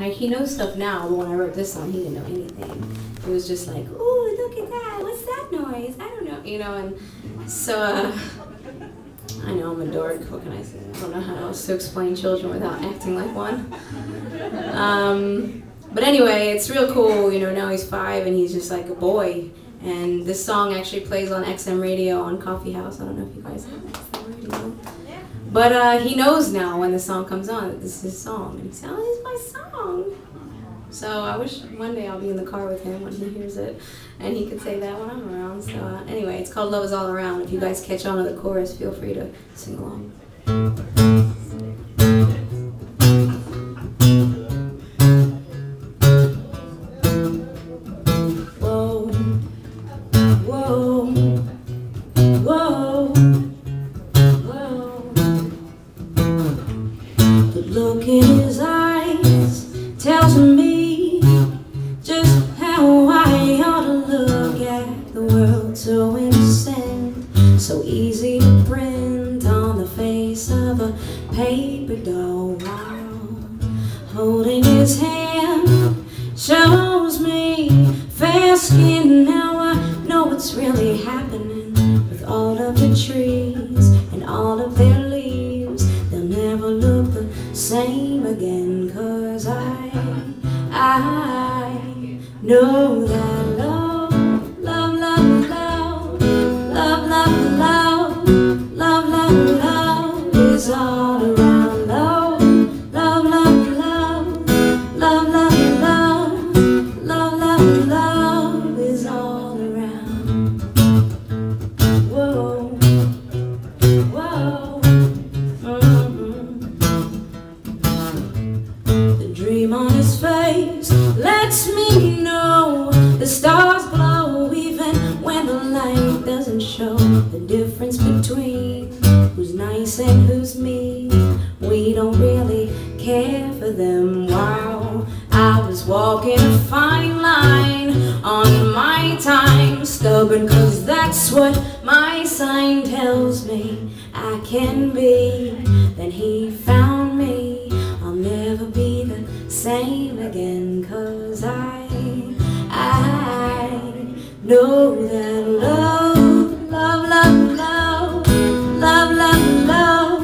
Like, he knows stuff now, but when I wrote this song, he didn't know anything. It was just like, ooh, look at that, what's that noise? I don't know, you know, and so, I know I'm a dork, what can I say? I don't know how else to explain children without acting like one. But anyway, it's real cool, you know, now he's 5 and he's just like a boy. And this song actually plays on XM radio on Coffee House. I don't know if you guys have XM radio. But he knows now when the song comes on that this is his song. And he says, oh, this is my song. So I wish one day I'll be in the car with him when he hears it. And he could say that when I'm around. So anyway, it's called Love Is All Around. If you guys catch on to the chorus, feel free to sing along. Look in his eyes tells me just how I ought to look at the world. So innocent, so easy to print on the face of a paper doll. Wow. Holding his hand shows me fair skin. Now I know what's really happening with all of the trees and all of their leaves. They'll never look the same again, 'cause I know that love, love, love, love, love, love, love, love, love, love is all around. Love, love, love, love, love, love, love, love, love, love is all around. Whoa, whoa. The dream on his face lets me know the stars glow even when the light doesn't show. The difference between who's nice and who's mean, we don't really care for them. Wow, I was walking a fine line on my time, stubborn 'cause that's what my sign tells me I can be. Then he found me, I'll never be the same again, 'cause I know that love, love, love, love, love, love, love,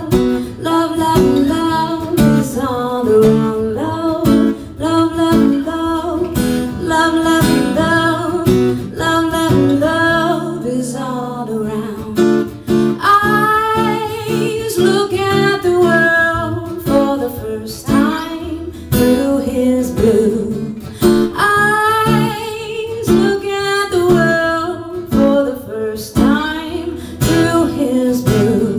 love, love, love is all around. Love, love, love, love, love, love, love, love, love, love is all around. Eyes look at the world for the first time through his blue. Eyes look at the world for the first time through his blue.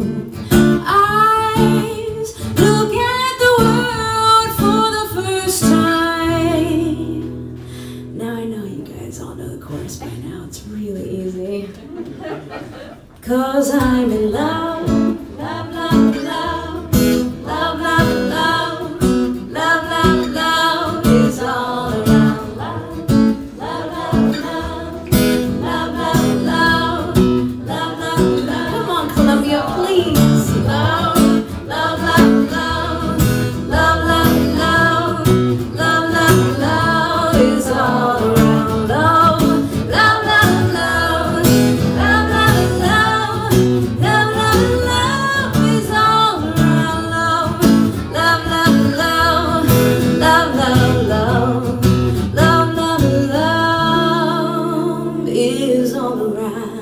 Eyes look at the world for the first time. Now I know you guys all know the chorus by now. It's really easy. 'Cause I'm in love, love, love, love, love, love, love, love, love, love is all around. Love, love, love, love, love, love, love, love, love, love. Come on, Columbia, please. Love, love, love, love, love, love, love, love, love, love is all around. Love, love, love, love, love, love, love, love, love, love is all around. Love, love, love, love, love, love, love, love, love, love is all around.